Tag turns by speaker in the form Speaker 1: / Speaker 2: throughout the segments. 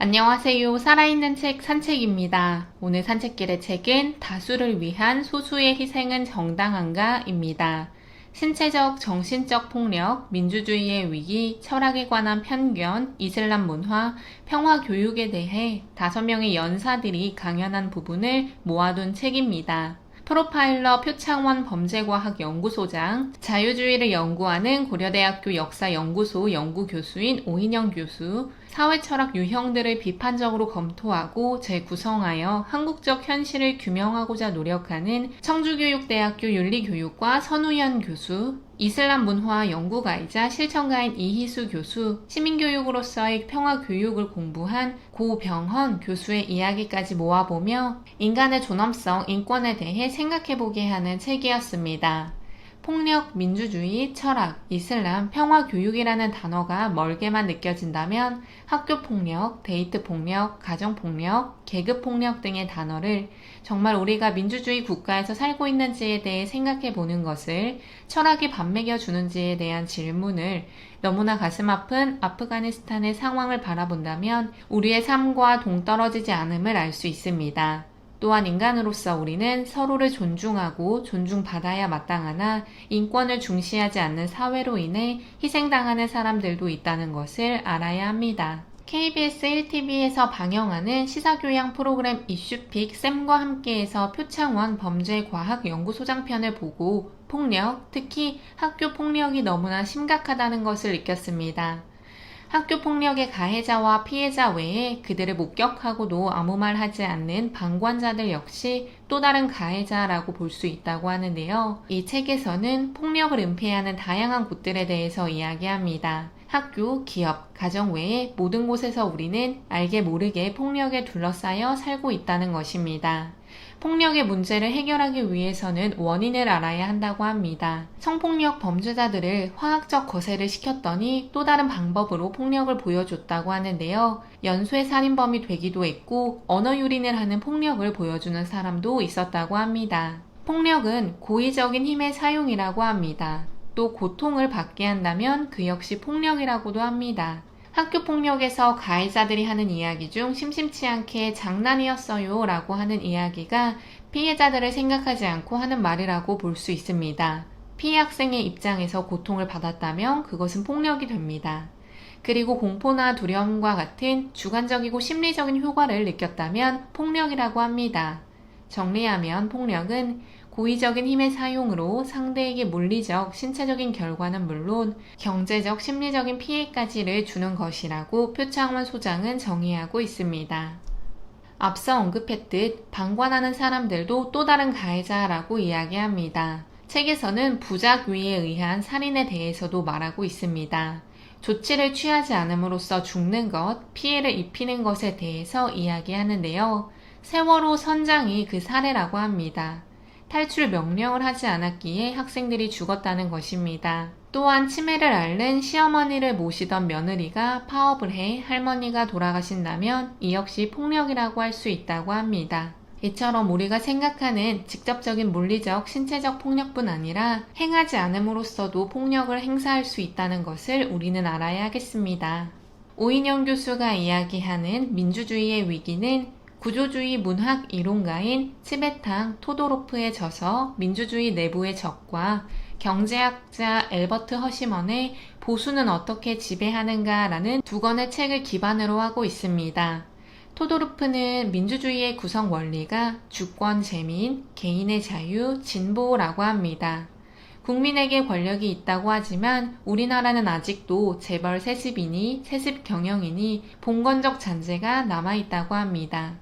Speaker 1: 안녕하세요. 살아있는 책 산책입니다. 오늘 산책길의 책은 다수를 위한 소수의 희생은 정당한가입니다. 신체적, 정신적 폭력, 민주주의의 위기, 철학에 관한 편견, 이슬람 문화, 평화 교육에 대해 5명의 연사들이 강연한 부분을 모아둔 책입니다. 프로파일러 표창원 범죄과학 연구소장, 자유주의를 연구하는 고려대학교 역사연구소 연구교수인 오인영 교수, 사회철학 유형들을 비판적으로 검토하고 재구성하여 한국적 현실을 규명하고자 노력하는 청주교육대학교 윤리교육과 선우연 교수, 이슬람 문화 연구가이자 실천가인 이희수 교수, 시민교육으로서의 평화교육을 공부한 고병헌 교수의 이야기까지 모아보며 인간의 존엄성, 인권에 대해 생각해보게 하는 책이었습니다. 폭력, 민주주의, 철학, 이슬람, 평화교육이라는 단어가 멀게만 느껴진다면 학교폭력, 데이트폭력, 가정폭력, 계급폭력 등의 단어를 정말 우리가 민주주의 국가에서 살고 있는지에 대해 생각해 보는 것을 철학이 밥먹여주는지에 대한 질문을 너무나 가슴 아픈 아프가니스탄의 상황을 바라본다면 우리의 삶과 동떨어지지 않음을 알 수 있습니다. 또한 인간으로서 우리는 서로를 존중하고 존중받아야 마땅하나 인권을 중시하지 않는 사회로 인해 희생당하는 사람들도 있다는 것을 알아야 합니다. KBS 1TV에서 방영하는 시사교양 프로그램 이슈픽 쌤과 함께해서 표창원 범죄과학연구소장 편을 보고 폭력, 특히 학교 폭력이 너무나 심각하다는 것을 느꼈습니다. 학교 폭력의 가해자와 피해자 외에 그들을 목격하고도 아무 말 하지 않는 방관자들 역시 또 다른 가해자라고 볼 수 있다고 하는데요. 이 책에서는 폭력을 은폐하는 다양한 곳들에 대해서 이야기합니다. 학교, 기업, 가정 외에 모든 곳에서 우리는 알게 모르게 폭력에 둘러싸여 살고 있다는 것입니다. 폭력의 문제를 해결하기 위해서는 원인을 알아야 한다고 합니다. 성폭력 범죄자들을 화학적 거세를 시켰더니 또 다른 방법으로 폭력을 보여줬다고 하는데요. 연쇄 살인범이 되기도 했고 언어유린을 하는 폭력을 보여주는 사람도 있었다고 합니다. 폭력은 고의적인 힘의 사용이라고 합니다. 또 고통을 받게 한다면 그 역시 폭력이라고도 합니다. 학교 폭력에서 가해자들이 하는 이야기 중 심심치 않게 장난이었어요 라고 하는 이야기가 피해자들을 생각하지 않고 하는 말이라고 볼 수 있습니다. 피해 학생의 입장에서 고통을 받았다면 그것은 폭력이 됩니다. 그리고 공포나 두려움과 같은 주관적이고 심리적인 효과를 느꼈다면 폭력이라고 합니다. 정리하면 폭력은 고의적인 힘의 사용으로 상대에게 물리적, 신체적인 결과는 물론 경제적, 심리적인 피해까지를 주는 것이라고 표창원 소장은 정의하고 있습니다. 앞서 언급했듯 방관하는 사람들도 또 다른 가해자라고 이야기합니다. 책에서는 부작위에 의한 살인에 대해서도 말하고 있습니다. 조치를 취하지 않음으로써 죽는 것, 피해를 입히는 것에 대해서 이야기하는데요. 세월호 선장이 그 사례라고 합니다. 탈출 명령을 하지 않았기에 학생들이 죽었다는 것입니다. 또한 치매를 앓는 시어머니를 모시던 며느리가 파업을 해 할머니가 돌아가신다면 이 역시 폭력이라고 할 수 있다고 합니다. 이처럼 우리가 생각하는 직접적인 물리적, 신체적 폭력뿐 아니라 행하지 않음으로써도 폭력을 행사할 수 있다는 것을 우리는 알아야 하겠습니다. 오인영 교수가 이야기하는 민주주의의 위기는 구조주의 문학 이론가인 츠베탕 토도로프의 저서 민주주의 내부의 적과 경제학자 엘버트 허시먼의 보수는 어떻게 지배하는가 라는 두 권의 책을 기반으로 하고 있습니다. 토도로프는 민주주의의 구성 원리가 주권 재민, 개인의 자유, 진보라고 합니다. 국민에게 권력이 있다고 하지만 우리나라는 아직도 재벌 세습이니 세습 경영이니 봉건적 잔재가 남아있다고 합니다.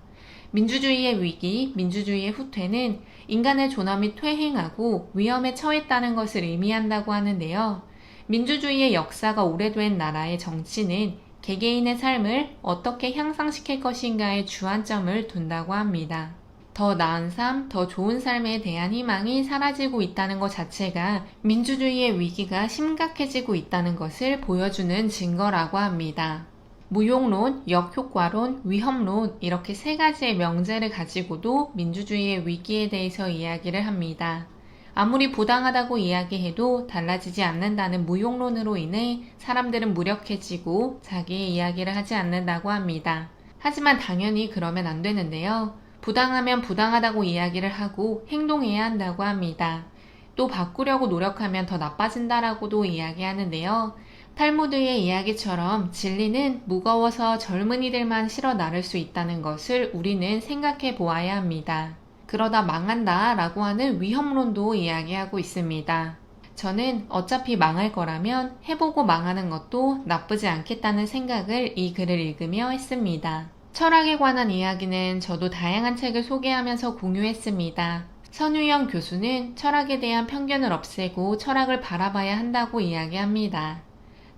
Speaker 1: 민주주의의 위기, 민주주의의 후퇴는 인간의 존엄이 퇴행하고 위험에 처했다는 것을 의미한다고 하는데요. 민주주의의 역사가 오래된 나라의 정치는 개개인의 삶을 어떻게 향상시킬 것인가에 주안점을 둔다고 합니다. 더 나은 삶, 더 좋은 삶에 대한 희망이 사라지고 있다는 것 자체가 민주주의의 위기가 심각해지고 있다는 것을 보여주는 증거라고 합니다. 무용론, 역효과론, 위험론 이렇게 세 가지의 명제를 가지고도 민주주의의 위기에 대해서 이야기를 합니다. 아무리 부당하다고 이야기해도 달라지지 않는다는 무용론으로 인해 사람들은 무력해지고 자기의 이야기를 하지 않는다고 합니다. 하지만 당연히 그러면 안 되는데요. 부당하면 부당하다고 이야기를 하고 행동해야 한다고 합니다. 또 바꾸려고 노력하면 더 나빠진다라고도 이야기하는데요. 탈무드의 이야기처럼 진리는 무거워서 젊은이들만 실어 나를 수 있다는 것을 우리는 생각해 보아야 합니다. 그러다 망한다 라고 하는 위험론도 이야기하고 있습니다. 저는 어차피 망할 거라면 해보고 망하는 것도 나쁘지 않겠다는 생각을 이 글을 읽으며 했습니다. 철학에 관한 이야기는 저도 다양한 책을 소개하면서 공유했습니다. 선우영 교수는 철학에 대한 편견을 없애고 철학을 바라봐야 한다고 이야기합니다.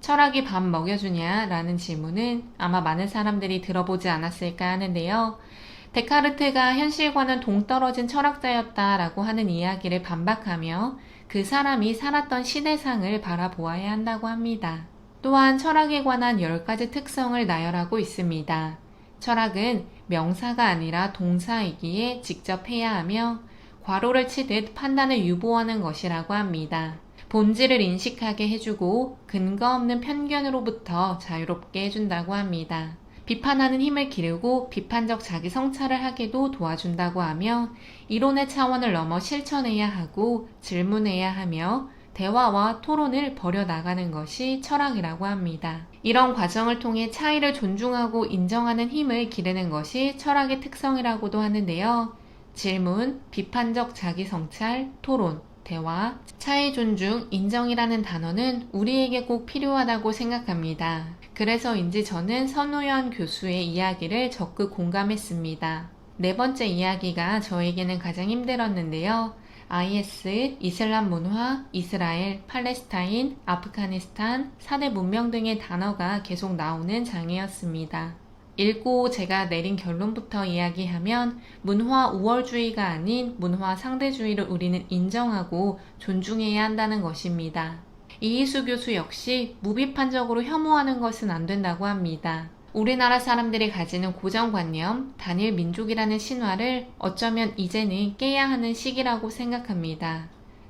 Speaker 1: 철학이 밥 먹여주냐? 라는 질문은 아마 많은 사람들이 들어보지 않았을까 하는데요. 데카르트가 현실과는 동떨어진 철학자였다라고 하는 이야기를 반박하며 그 사람이 살았던 시대상을 바라보아야 한다고 합니다. 또한 철학에 관한 10가지 특성을 나열하고 있습니다. 철학은 명사가 아니라 동사이기에 직접 해야 하며 괄호를 치듯 판단을 유보하는 것이라고 합니다. 본질을 인식하게 해주고 근거 없는 편견으로부터 자유롭게 해준다고 합니다. 비판하는 힘을 기르고 비판적 자기 성찰을 하게도 도와준다고 하며 이론의 차원을 넘어 실천해야 하고 질문해야 하며 대화와 토론을 벌여나가는 것이 철학이라고 합니다. 이런 과정을 통해 차이를 존중하고 인정하는 힘을 기르는 것이 철학의 특성이라고도 하는데요. 질문, 비판적 자기 성찰, 토론, 대화, 차이 존중, 인정이라는 단어는 우리에게 꼭 필요하다고 생각합니다. 그래서인지 저는 선우연 교수의 이야기를 적극 공감했습니다. 네 번째 이야기가 저에게는 가장 힘들었는데요. IS, 이슬람 문화, 이스라엘, 팔레스타인, 아프가니스탄, 4대 문명 등의 단어가 계속 나오는 장이었습니다. 읽고 제가 내린 결론부터 이야기하면 문화 우월주의가 아닌 문화 상대주의를 우리는 인정하고 존중해야 한다는 것입니다. 이희수 교수 역시 무비판적으로 혐오하는 것은 안 된다고 합니다. 우리나라 사람들이 가지는 고정관념, 단일 민족이라는 신화를 어쩌면 이제는 깨야 하는 시기라고 생각합니다.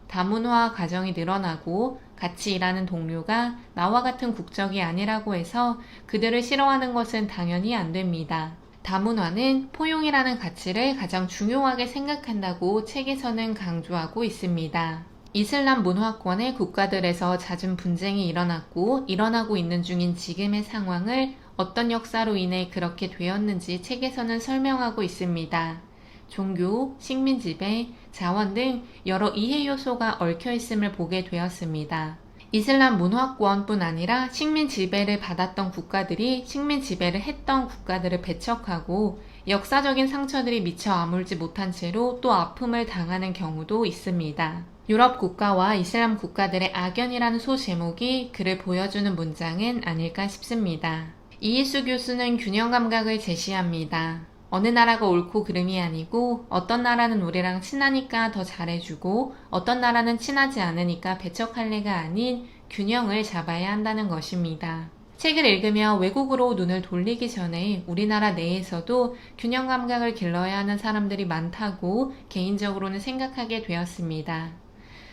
Speaker 1: 다문화 가정이 늘어나고 같이 일하는 동료가 나와 같은 국적이 아니라고 해서 그들을 싫어하는 것은 당연히 안 됩니다. 다문화는 포용이라는 가치를 가장 중요하게 생각한다고 책에서는 강조하고 있습니다. 이슬람 문화권의 국가들에서 잦은 분쟁이 일어났고 일어나고 있는 중인 지금의 상황을 어떤 역사로 인해 그렇게 되었는지 책에서는 설명하고 있습니다. 종교, 식민지배, 자원 등 여러 이해 요소가 얽혀 있음을 보게 되었습니다. 이슬람 문화권뿐 아니라 식민 지배를 받았던 국가들이 식민 지배를 했던 국가들을 배척하고 역사적인 상처들이 미처 아물지 못한 채로 또 아픔을 당하는 경우도 있습니다. 유럽 국가와 이슬람 국가들의 악연이라는 소제목이 그를 보여주는 문장은 아닐까 싶습니다. 이희수 교수는 균형 감각을 제시합니다. 어느 나라가 옳고 그름이 아니고 어떤 나라는 우리랑 친하니까 더 잘해주고 어떤 나라는 친하지 않으니까 배척할래가 아닌 균형을 잡아야 한다는 것입니다. 책을 읽으며 외국으로 눈을 돌리기 전에 우리나라 내에서도 균형 감각을 길러야 하는 사람들이 많다고 개인적으로는 생각하게 되었습니다.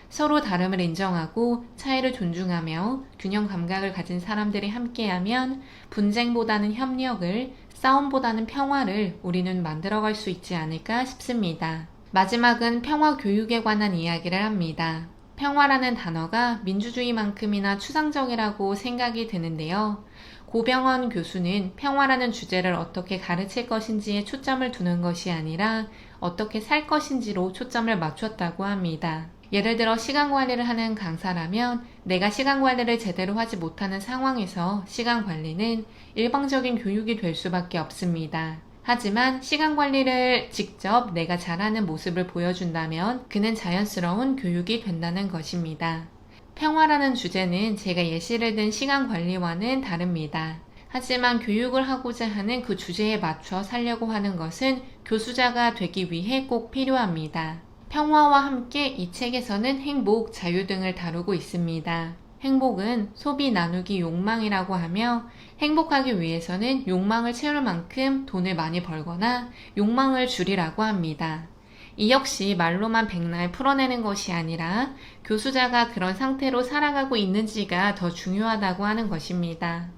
Speaker 1: 서로 다름을 인정하고 차이를 존중하며 균형 감각을 가진 사람들이 함께하면 분쟁보다는 협력을, 싸움보다는 평화를 우리는 만들어갈 수 있지 않을까 싶습니다. 마지막은 평화 교육에 관한 이야기를 합니다. 평화라는 단어가 민주주의만큼이나 추상적이라고 생각이 드는데요. 고병헌 교수는 평화라는 주제를 어떻게 가르칠 것인지에 초점을 두는 것이 아니라 어떻게 살 것인지로 초점을 맞췄다고 합니다. 예를 들어 시간 관리를 하는 강사라면 내가 시간 관리를 제대로 하지 못하는 상황에서 시간 관리는 일방적인 교육이 될 수밖에 없습니다. 하지만 시간 관리를 직접 내가 잘하는 모습을 보여준다면 그는 자연스러운 교육이 된다는 것입니다. 평화라는 주제는 제가 예시를 든 시간 관리와는 다릅니다. 하지만 교육을 하고자 하는 그 주제에 맞춰 살려고 하는 것은 교수자가 되기 위해 꼭 필요합니다. 평화와 함께 이 책에서는 행복, 자유 등을 다루고 있습니다. 행복은 소비 나누기 욕망이라고 하며 행복하기 위해서는 욕망을 채울 만큼 돈을 많이 벌거나 욕망을 줄이라고 합니다. 이 역시 말로만 백날 풀어내는 것이 아니라 교수자가 그런 상태로 살아가고 있는지가 더 중요하다고 하는 것입니다.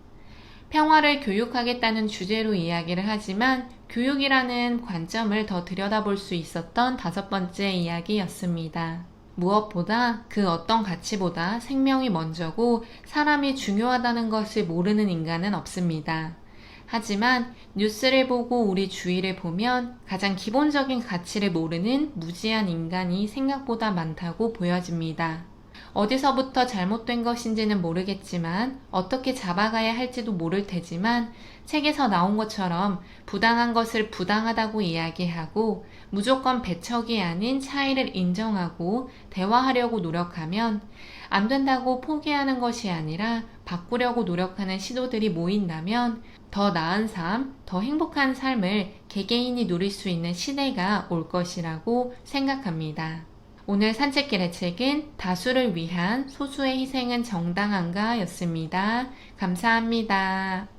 Speaker 1: 평화를 교육하겠다는 주제로 이야기를 하지만 교육이라는 관점을 더 들여다볼 수 있었던 5번째 이야기였습니다. 무엇보다 그 어떤 가치보다 생명이 먼저고 사람이 중요하다는 것을 모르는 인간은 없습니다. 하지만 뉴스를 보고 우리 주위를 보면 가장 기본적인 가치를 모르는 무지한 인간이 생각보다 많다고 보여집니다. 어디서부터 잘못된 것인지는 모르겠지만 어떻게 잡아가야 할지도 모를 테지만 책에서 나온 것처럼 부당한 것을 부당하다고 이야기하고 무조건 배척이 아닌 차이를 인정하고 대화하려고 노력하면 안 된다고 포기하는 것이 아니라 바꾸려고 노력하는 시도들이 모인다면 더 나은 삶, 더 행복한 삶을 개개인이 누릴 수 있는 시대가 올 것이라고 생각합니다. 오늘 산책길의 책은 다수를 위한 소수의 희생은 정당한가 였습니다. 감사합니다.